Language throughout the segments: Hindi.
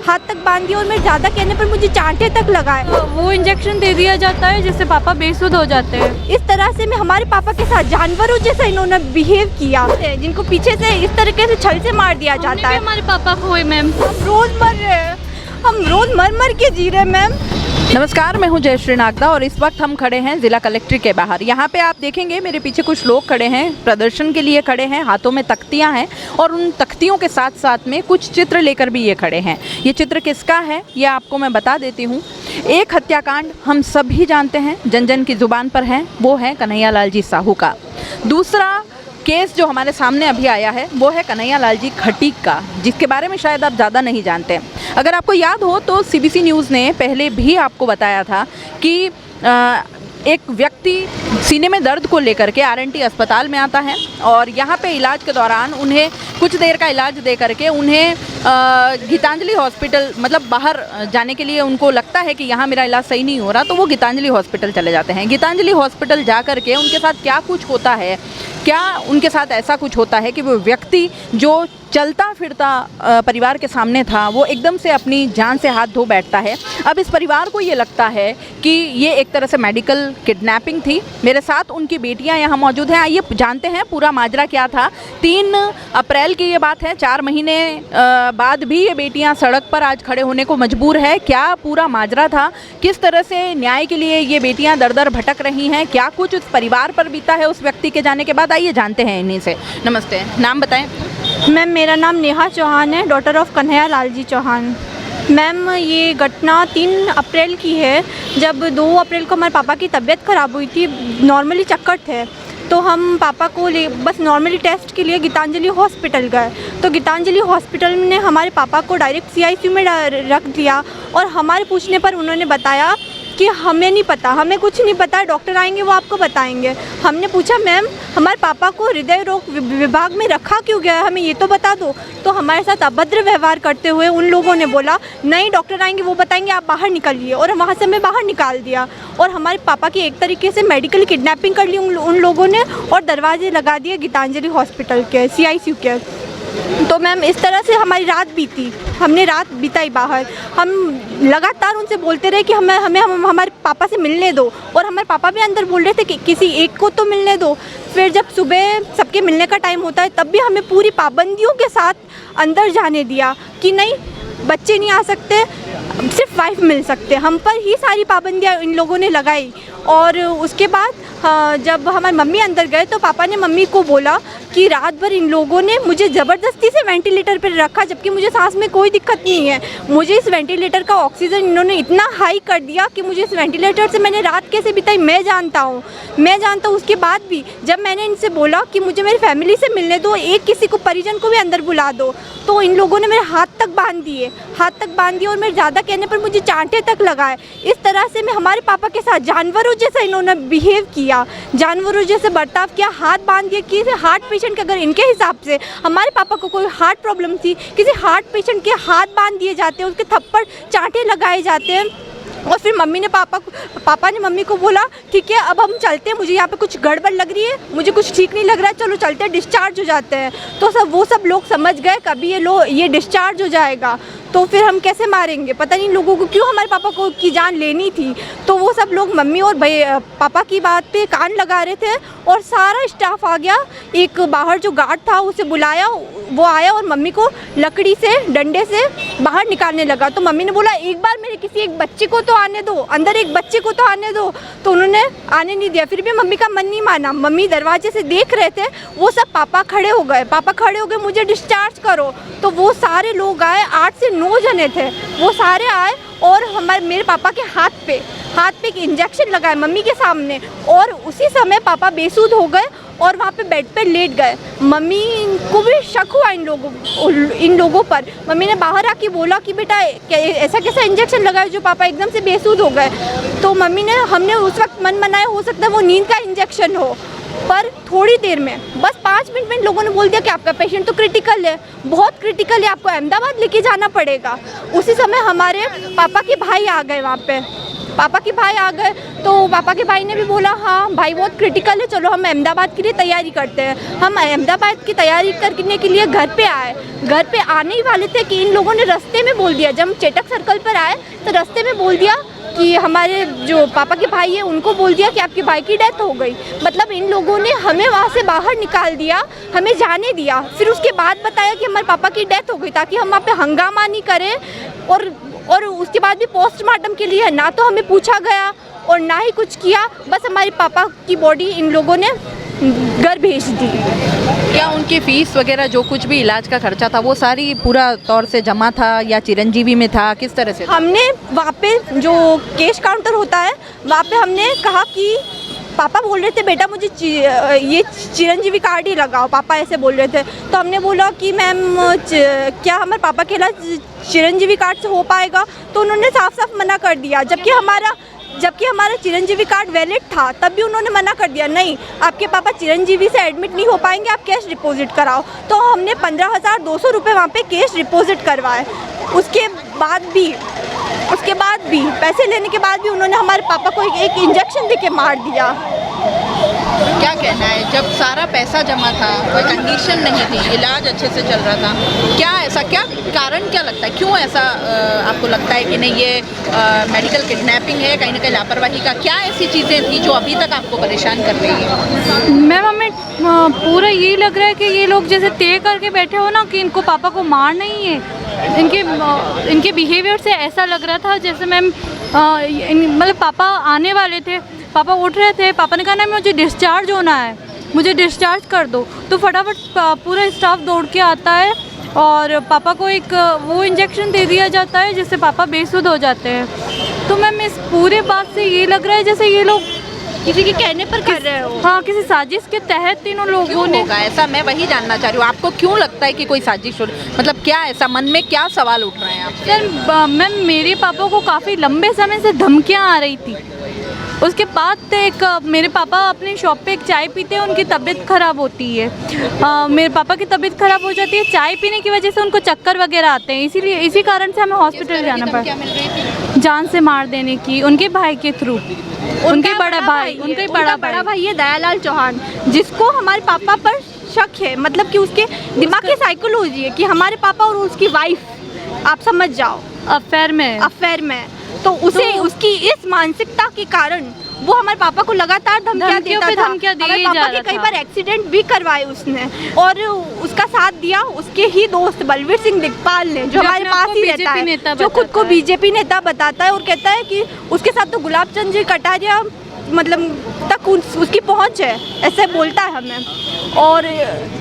हाथ तक बांध दिया और मैं ज़्यादा कहने पर मुझे चांटे तक लगाए। वो इंजेक्शन दे दिया जाता है जिससे पापा बेसुध हो जाते हैं। इस तरह से मैं हमारे पापा के साथ जानवरों जैसा इन्होंने बिहेव किया, जिनको पीछे से इस तरीके से छल से मार दिया जाता है। हमारे पापा को हुए मैम, हम रोज मर रहे हैं, हम रोज मर के जी रहे हैं मैम। नमस्कार, मैं हूं जयश्री नागदा और इस वक्त हम खड़े हैं जिला कलेक्ट्रेट के बाहर। यहाँ पे आप देखेंगे मेरे पीछे कुछ लोग खड़े हैं, प्रदर्शन के लिए खड़े हैं, हाथों में तख्तियाँ हैं और उन तख्तियों के साथ साथ में कुछ चित्र लेकर भी ये खड़े हैं। ये चित्र किसका है ये आपको मैं बता देती हूँ। एक हत्याकांड हम सभी जानते हैं, जन जन की ज़ुबान पर है, वो है कन्हैया लाल जी साहू का। दूसरा केस जो हमारे सामने अभी आया है वो है कन्हैया लाल जी खटीक का, जिसके बारे में शायद आप ज़्यादा नहीं जानते। अगर आपको याद हो तो CBC न्यूज़ ने पहले भी आपको बताया था कि एक व्यक्ति सीने में दर्द को लेकर के RNT अस्पताल में आता है और यहाँ पे इलाज के दौरान उन्हें कुछ देर का इलाज दे करके उन्हें गीतांजलि हॉस्पिटल, मतलब बाहर जाने के लिए उनको लगता है कि यहाँ मेरा इलाज सही नहीं हो रहा, तो वो गीतांजलि हॉस्पिटल चले जाते हैं। गीतांजलि हॉस्पिटल जा कर के उनके साथ क्या कुछ होता है, क्या उनके साथ ऐसा कुछ होता है कि वो व्यक्ति जो चलता फिरता परिवार के सामने था वो एकदम से अपनी जान से हाथ धो बैठता है। अब इस परिवार को ये लगता है कि ये एक तरह से मेडिकल किडनैपिंग थी। मेरे साथ उनकी बेटियां यहाँ मौजूद हैं, आइए जानते हैं पूरा माजरा क्या था। 3 अप्रैल की ये बात है, 4 महीने बाद भी ये बेटियां सड़क पर आज खड़े होने को मजबूर है। क्या पूरा माजरा था, किस तरह से न्याय के लिए ये बेटियां दर दर भटक रही हैं, क्या कुछ उस परिवार पर बीता है उस व्यक्ति के जाने के बाद, आइए जानते हैं इन्हीं से। नमस्ते, नाम बताएं। मैम मेरा नाम नेहा चौहान है, daughter of Kanhaiya Lal ji Chauhan. Ma'am ये घटना 3 अप्रैल की है, जब 2 अप्रैल को हमारे पापा की तबीयत ख़राब हुई थी। नॉर्मली चक्कर थे तो हम पापा को बस नॉर्मली टेस्ट के लिए गीतांजलि हॉस्पिटल गए। तो गीतांजलि हॉस्पिटल ने हमारे पापा को डायरेक्ट CICU में रख दिया और हमारे पूछने पर उन्होंने बताया कि हमें नहीं पता, हमें कुछ नहीं पता, डॉक्टर आएंगे वो आपको बताएंगे। हमने पूछा मैम हमारे पापा को हृदय रोग विभाग में रखा क्यों गया है, हमें ये तो बता दो। तो हमारे साथ अभद्र व्यवहार करते हुए उन लोगों ने बोला नहीं डॉक्टर आएंगे वो बताएंगे, आप बाहर निकलिए, और वहाँ से हमें बाहर निकाल दिया और हमारे पापा की एक तरीके से मेडिकल किडनैपिंग कर ली उन लोगों ने और दरवाजे लगा दिए गीतांजलि हॉस्पिटल के, CICU के। तो मैम इस तरह से हमारी रात बीती, हमने रात बिताई बाहर। हम लगातार उनसे बोलते रहे कि हमें हमारे पापा से मिलने दो, और हमारे पापा भी अंदर बोल रहे थे कि किसी एक को तो मिलने दो। फिर जब सुबह सबके मिलने का टाइम होता है तब भी हमें पूरी पाबंदियों के साथ अंदर जाने दिया कि नहीं बच्चे नहीं आ सकते, सिर्फ वाइफ मिल सकते। हम पर ही सारी पाबंदियाँ इन लोगों ने लगाई। और उसके बाद जब हमारी मम्मी अंदर गए तो पापा ने मम्मी को बोला कि रात भर इन लोगों ने मुझे ज़बरदस्ती से वेंटिलेटर पर रखा, जबकि मुझे सांस में कोई दिक्कत नहीं है। मुझे इस वेंटिलेटर का ऑक्सीजन इन्होंने इतना हाई कर दिया कि मुझे इस वेंटिलेटर से मैंने रात कैसे बिताई मैं जानता हूँ। उसके बाद भी जब मैंने इनसे बोला कि मुझे मेरी फैमिली से मिलने दो, एक किसी को परिजन को भी अंदर बुला दो, तो इन लोगों ने मेरे हाथ तक बांध दिए और मेरे ज़्यादा कहने पर मुझे चांटे तक लगाए। इस तरह से मैं हमारे पापा के साथ जानवरों जैसा इन्होंने बिहेव किया, जानवरों जैसे बर्ताव किया, हाथ बांध दिए। किसी हार्ट पेशेंट के, अगर इनके हिसाब से हमारे पापा को कोई हार्ट प्रॉब्लम थी, किसी हार्ट पेशेंट के हाथ बांध दिए जाते हैं, उसके थप्पड़ चांटे लगाए जाते हैं। और फिर पापा ने मम्मी को बोला ठीक है अब हम चलते हैं, मुझे यहाँ पे कुछ गड़बड़ लग रही है, मुझे कुछ ठीक नहीं लग रहा है, चलो चलते हैं, डिस्चार्ज हो जाते हैं। तो वो सब लोग समझ गए कभी ये डिस्चार्ज हो जाएगा तो फिर हम कैसे मारेंगे, पता नहीं लोगों को क्यों हमारे पापा को की जान लेनी थी। तो वो सब लोग मम्मी और पापा की बात पे कान लगा रहे थे और सारा स्टाफ आ गया। एक बाहर जो गार्ड था उसे बुलाया, वो आया और मम्मी को लकड़ी से डंडे से बाहर निकालने लगा। तो मम्मी ने बोला एक बार मेरे किसी एक बच्चे को तो आने दो, अंदर एक बच्चे को तो आने दो। तो उन्होंने आने नहीं दिया, फिर भी मम्मी का मन नहीं माना। मम्मी दरवाजे से देख रहे थे, वो सब पापा खड़े हो गए, मुझे डिस्चार्ज करो। तो वो सारे लोग आए, 8 से 9 जने थे, वो सारे आए और मेरे पापा के हाथ पे एक इंजेक्शन लगाए मम्मी के सामने, और उसी समय पापा बेसुध हो गए और वहाँ पे बेड पे लेट गए। मम्मी को भी शक हुआ इन लोगों पर। मम्मी ने बाहर आके बोला कि बेटा ऐसा कैसा इंजेक्शन लगाया जो पापा एकदम से बेसुध हो गए। तो हमने उस वक्त मन बनाया हो सकता है वो नींद का इंजेक्शन हो, पर थोड़ी देर में बस 5 मिनट में लोगों ने बोल दिया कि आपका पेशेंट तो क्रिटिकल है, बहुत क्रिटिकल है, आपको अहमदाबाद लेके जाना पड़ेगा। उसी समय हमारे पापा के भाई आ गए वहाँ पे पापा के भाई आ गए तो पापा के भाई ने भी बोला हाँ भाई बहुत क्रिटिकल है, चलो हम अहमदाबाद के लिए तैयारी करते हैं। हम अहमदाबाद की तैयारी करने के लिए घर पे आए। घर पे आने ही वाले थे कि इन लोगों ने रास्ते में बोल दिया, जब हम चेटक सर्कल पर आए तो रास्ते में बोल दिया कि हमारे जो पापा के भाई है उनको बोल दिया कि आपके भाई की डेथ हो गई। मतलब इन लोगों ने हमें वहाँ से बाहर निकाल दिया, हमें जाने दिया। फिर उसके बाद बताया कि हमारे पापा की डेथ हो गई ताकि हम वहाँ पे हंगामा नहीं करें। और उसके बाद भी पोस्टमार्टम के लिए ना तो हमें पूछा गया और ना ही कुछ किया, बस हमारे पापा की बॉडी इन लोगों ने घर भेज दी। क्या उनकी फीस वगैरह जो कुछ भी इलाज का खर्चा था वो सारी पूरा तौर से जमा था या चिरंजीवी में था, किस तरह से था? हमने वहाँ पे जो कैश काउंटर होता है वहाँ पे हमने कहा कि पापा बोल रहे थे बेटा मुझे ये चिरंजीवी कार्ड ही लगाओ, पापा ऐसे बोल रहे थे। तो हमने बोला कि मैम क्या हमारे पापा के इलाज चिरंजीवी कार्ड से हो पाएगा? तो उन्होंने साफ साफ मना कर दिया, जबकि हमारा चिरंजीवी कार्ड वैलिड था तब भी उन्होंने मना कर दिया, नहीं आपके पापा चिरंजीवी से एडमिट नहीं हो पाएंगे, आप कैश डिपॉजिट कराओ। तो हमने 15,200 रुपये वहाँ पे कैश डिपॉजिट करवाए। उसके बाद भी पैसे लेने के बाद भी उन्होंने हमारे पापा को एक इंजेक्शन देके मार दिया। क्या कहना है, जब सारा पैसा जमा था, कोई कंडीशन नहीं थी, इलाज अच्छे से चल रहा था, क्या कारण क्या लगता है, क्यों ऐसा आपको लगता है कि नहीं ये मेडिकल किडनैपिंग है, कहीं ना कहीं लापरवाही का, क्या ऐसी चीज़ें थी जो अभी तक आपको परेशान कर रही है? मैम हमें पूरा यही लग रहा है कि ये लोग जैसे तय करके बैठे हो ना कि इनको पापा को मारना ही है। इनके बिहेवियर से ऐसा लग रहा था जैसे मैम मतलब पापा आने वाले थे, पापा उठ रहे थे, पापा ने कहा ना मुझे डिस्चार्ज होना है, मुझे डिस्चार्ज कर दो। तो फटाफट पूरा स्टाफ दौड़ के आता है और पापा को एक वो इंजेक्शन दे दिया जाता है जिससे पापा बेसुध हो जाते हैं। तो मैम इस पूरे बात से ये लग रहा है जैसे ये लोग किसी के कहने पर कर रहे हो। हाँ, किसी साजिश के तहत तीनों लोगों ने। ऐसा मैं वही जानना चाह रही हूँ, आपको क्यों लगता है कि कोई साजिश हो रही, मतलब क्या ऐसा मन में क्या सवाल उठ रहे हैं आपके? सर मैम मेरे पापा को काफ़ी लंबे समय से धमकियाँ आ रही थी। उसके बाद एक मेरे पापा अपनी शॉप पे एक चाय पीते हैं, उनकी तबीयत ख़राब होती है। मेरे पापा की तबीयत ख़राब हो जाती है, चाय पीने की वजह से उनको चक्कर वगैरह आते हैं, इसी कारण से हमें हॉस्पिटल जाना पड़ा। जान से मार देने की उनके भाई के थ्रू, उनके बड़ा भाई है दयालाल चौहान, जिसको हमारे पापा पर शक है, मतलब कि उसके दिमाग की साइकोलॉजी है कि हमारे पापा और उसकी वाइफ आप समझ जाओ अफेयर में तो उसकी इस मानसिकता के कारण वो हमारे पापा को लगातार धमकियां देता था। हमारे पापा के कई बार एक्सीडेंट भी करवाए उसने और उसका साथ दिया उसके ही दोस्त बलवीर सिंह दिग्पाल ने, जो हमारे पास ही रहता है, जो खुद को बीजेपी नेता बताता है और कहता है कि उसके साथ तो गुलाब चंद जी कटारिया मतलब तक उसकी पहुंच है, ऐसे बोलता है हमें। और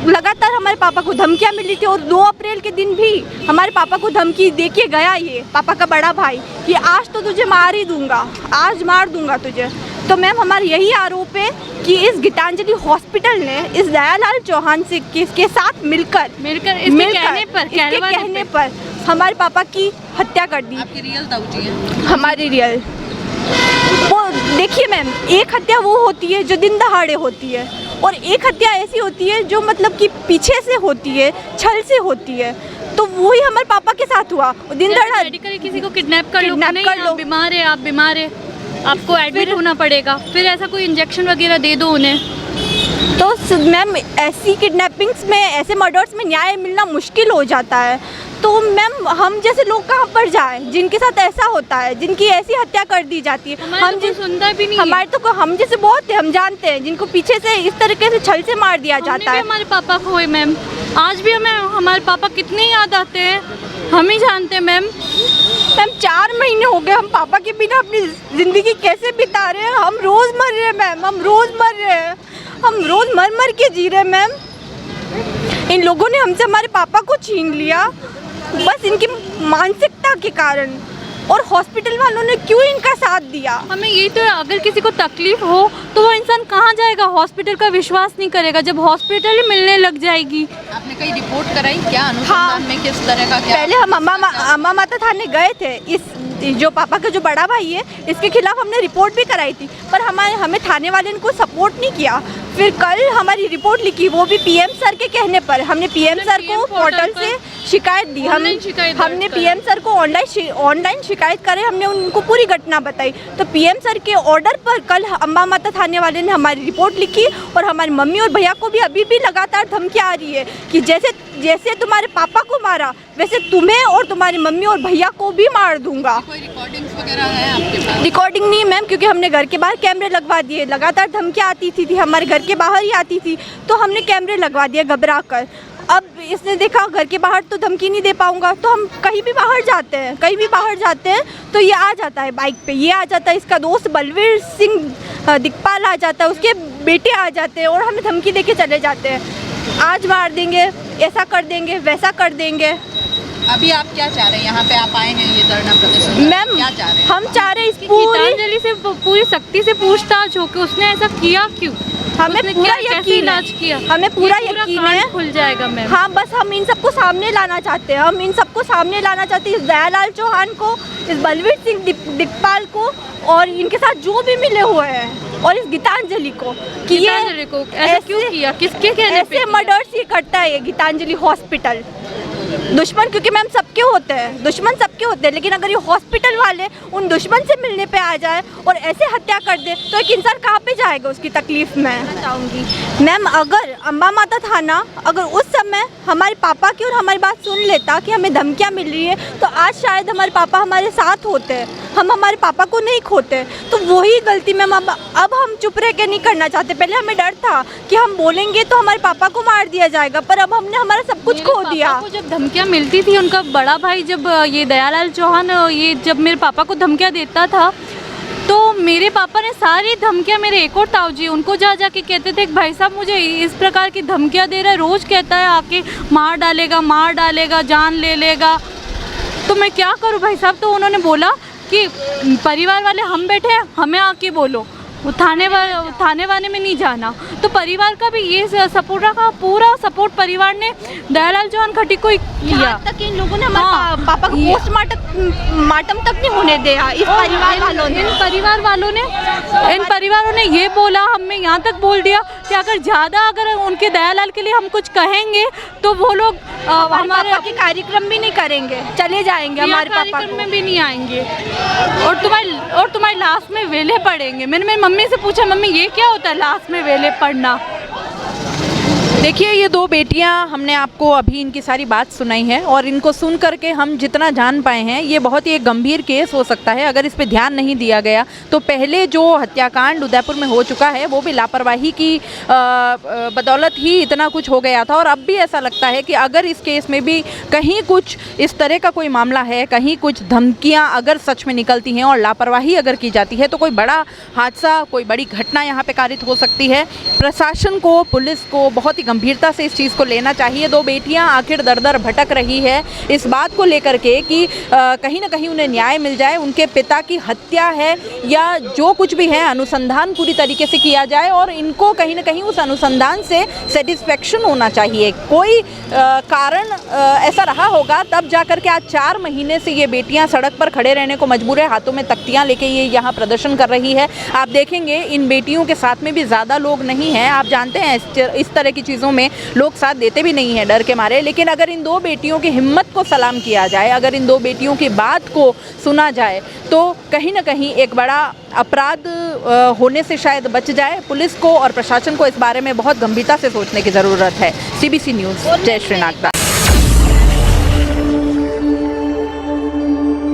लगातार हमारे पापा को धमकियां मिली थी और 2 अप्रैल के दिन भी हमारे पापा को धमकी दे के गया ये पापा का बड़ा भाई कि आज तो तुझे मार ही दूंगा, आज मार दूंगा तुझे। तो मैम हमारा यही आरोप है कि इस गीतांजलि हॉस्पिटल ने इस दयालाल चौहान से के साथ मिलकर इसके कहने पर हमारे पापा की हत्या कर दी। आपकी रियल दाऊजी है? हमारी रियल। वो देखिए मैम, एक हत्या वो होती है जो दिन दहाड़े होती है और एक हत्या ऐसी होती है जो मतलब कि पीछे से होती है, छल से होती है। तो वही हमारे पापा के साथ हुआ। दिन दहाड़े मेडिकली किसी को किडनैप कर लो, आप बीमार है, आपको एडमिट होना पड़ेगा, फिर ऐसा कोई इंजेक्शन वगैरह दे दो उन्हें। तो मैम ऐसी किडनैपिंग्स में, ऐसे मर्डर्स में न्याय मिलना मुश्किल हो जाता है। तो मैम हम जैसे लोग कहाँ पर जाएं जिनके साथ ऐसा होता है, जिनकी ऐसी हत्या कर दी जाती है। हम तो सुनता भी नहीं, हमारे तो हम जैसे बहुत हम जानते हैं जिनको पीछे से इस तरीके से छल से मार दिया जाता है। हमारे पापा को है मैम, आज भी हमें हमारे पापा कितने याद आते हैं हम ही जानते हैं मैम। 4 महीने हो गए हम पापा के बिना अपनी ज़िंदगी कैसे बिता रहे हैं। हम रोज़ मर रहे हैं मैम, हम रोज़ मर के जी रहे हैं मैम। इन लोगों ने हमसे हमारे पापा को छीन लिया बस इनकी मानसिकता के कारण, और हॉस्पिटल वालों ने क्यों इनका साथ दिया। हमें यही तो, अगर किसी को तकलीफ हो तो वो इंसान कहाँ जाएगा, हॉस्पिटल का विश्वास नहीं करेगा जब हॉस्पिटल ही मिलने लग जाएगी। आपने कहीं रिपोर्ट कराई क्या अनुसंधान में, किस तरह का क्या? पहले हम अम्मा माता थाने गए थे, इस जो पापा का जो बड़ा भाई है इसके खिलाफ हमने रिपोर्ट भी कराई थी, पर हमें थाने वाले ने कोई सपोर्ट नहीं किया। फिर कल हमारी रिपोर्ट लिखी, वो भी पीएम सर के कहने पर। हमने पीएम सर को पोर्टल से शिकायत दी, हमने पीएम सर को ऑनलाइन शिकायत करे, हमने उनको पूरी घटना बताई। तो पीएम सर के ऑर्डर पर कल अम्बा माता थाने वाले ने हमारी रिपोर्ट लिखी और हमारी मम्मी और भैया को भी अभी भी लगातार धमकी आ रही है कि जैसे तुम्हारे पापा को मारा वैसे तुम्हें और तुम्हारी मम्मी और भैया को भी मार दूंगा। कोई रिकॉर्डिंग्स वगैरह है आपके पास? रिकॉर्डिंग नहीं मैम, क्योंकि हमने घर के बाहर कैमरे लगवा दिए, लगातार धमकियाँ आती थी हमारे घर के बाहर ही आती थी, तो हमने कैमरे लगवा दिए घबरा कर। अब इसने देखा घर के बाहर तो धमकी नहीं दे पाऊंगा, तो हम कहीं भी बाहर जाते हैं तो ये आ जाता है बाइक पे, ये आ जाता है, इसका दोस्त बलवीर सिंह दिखपाल आ जाता है, उसके बेटे आ जाते हैं और हमें धमकी देके चले जाते हैं, आज मार देंगे, ऐसा कर देंगे, वैसा कर देंगे। अभी आप क्या चाह रहे हैं? यहाँ पे आप आए हैं ये धरना प्रदर्शन, मैम क्या चाह रहे हैं? हम चाह रहे हैं इस गीतांजलि से पूरी सख्ती से पूछताछ हो कि उसने ऐसा किया क्यों, हमें उसने पूरा कैसे यकीन इलाज किया, हमें पूरा ये यकीन कांड है। खुल जाएगा मैम। हाँ, बस हम इन सबको सामने लाना चाहते हैं, इस दयालाल चौहान को, इस बलवीर सिंह दिखपाल को और इनके साथ जो भी मिले हुए हैं, और इस गीतांजलि को कि गीतांजलि को ऐसा क्यों किया, किसके कहने पे ऐसे मर्डर्स ये करता है ये गीतांजलि हॉस्पिटल। दुश्मन क्योंकि मैम सबके होते हैं, लेकिन अगर ये हॉस्पिटल वाले उन दुश्मन से मिलने पे आ जाए और ऐसे हत्या कर दे तो एक इंसान कहाँ पे जाएगा उसकी तकलीफ में। चाहूँगी मैम, अगर अम्बा माता थाना अगर उस समय हमारे पापा की और हमारी बात सुन लेता कि हमें धमकियाँ मिल रही है, तो आज शायद हमारे पापा हमारे साथ होते, हम हमारे पापा को नहीं खोते। तो वही गलती मैम अब हम चुप रह के नहीं करना चाहते। पहले हमें डर था कि हम बोलेंगे तो हमारे पापा को मार दिया जाएगा, पर अब हमने हमारा सब कुछ खो दिया। को जब धमकियाँ मिलती थी, उनका बड़ा भाई जब ये दयालाल चौहान ये जब मेरे पापा को धमकियाँ देता था, तो मेरे पापा ने सारी धमकियाँ, मेरे एक और ताऊ जी उनको जा के कहते थे कि भाई साहब मुझे इस प्रकार की धमकियाँ दे रहा है, रोज़ कहता है आके मार डालेगा, जान ले लेगा, तो मैं क्या करूँ भाई साहब। तो उन्होंने बोला कि परिवार वाले हम बैठे हैं, हमें आके बोलो, वो थाने वाले में नहीं जाना। तो परिवार का भी ये सपोर्ट रखा, पूरा सपोर्ट परिवार ने दयालाल चौहान खट्टी को किया। यहाँ तक इन लोगों ने हमारे पापा को पोस्टमार्टम तक नहीं होने दिया। इस इन परिवारों ने ये बोला, हमें यहाँ तक बोल दिया कि अगर उनके दयालाल के लिए हम कुछ कहेंगे तो वो लोग हमारे पापा के कार्यक्रम भी नहीं करेंगे, चले जाएंगे, हमारे पापा में भी नहीं आएंगे और तुम्हारी लाश में वेले पड़ेंगे। मैंने मेरी मम्मी से पूछा, मम्मी ये क्या होता है लाश में वेले पड़ना। देखिए, ये दो बेटियां, हमने आपको अभी इनकी सारी बात सुनाई है और इनको सुन करके हम जितना जान पाए हैं, ये बहुत ही एक गंभीर केस हो सकता है अगर इस पे ध्यान नहीं दिया गया। तो पहले जो हत्याकांड उदयपुर में हो चुका है वो भी लापरवाही की बदौलत ही इतना कुछ हो गया था, और अब भी ऐसा लगता है कि अगर इस केस में भी कहीं कुछ इस तरह का कोई मामला है, कहीं कुछ धमकियाँ अगर सच में निकलती हैं और लापरवाही अगर की जाती है, तो कोई बड़ा हादसा, कोई बड़ी घटना यहाँ पे कारित हो सकती है। प्रशासन को, पुलिस को बहुत ही गंभीरता से इस चीज़ को लेना चाहिए। दो बेटियां आखिर दर दर भटक रही है इस बात को लेकर के कि कहीं ना कहीं उन्हें न्याय मिल जाए, उनके पिता की हत्या है या जो कुछ भी है, अनुसंधान पूरी तरीके से किया जाए और इनको कहीं ना कहीं उस अनुसंधान से सेटिस्फेक्शन होना चाहिए। कोई कारण ऐसा रहा होगा तब जा कर के आज 4 महीने से ये बेटियां सड़क पर खड़े रहने को मजबूर है, हाथों में तख्तियां लेके ये यहाँ प्रदर्शन कर रही है। आप देखेंगे इन बेटियों के साथ में भी ज़्यादा लोग नहीं हैं। आप जानते हैं इस तरह की चीज़ों में लोग साथ देते भी नहीं हैं डर के मारे, लेकिन अगर इन दो बेटियों की हिम्मत को सलाम किया जाए, अगर इन दो बेटियों की बात को सुना जाए, तो कहीं ना कहीं एक बड़ा अपराध होने से शायद बच जाए। पुलिस को और प्रशासन को इस बारे में बहुत गंभीरता से सोचने की ज़रूरत है। CBC न्यूज़, जय श्री नागदा।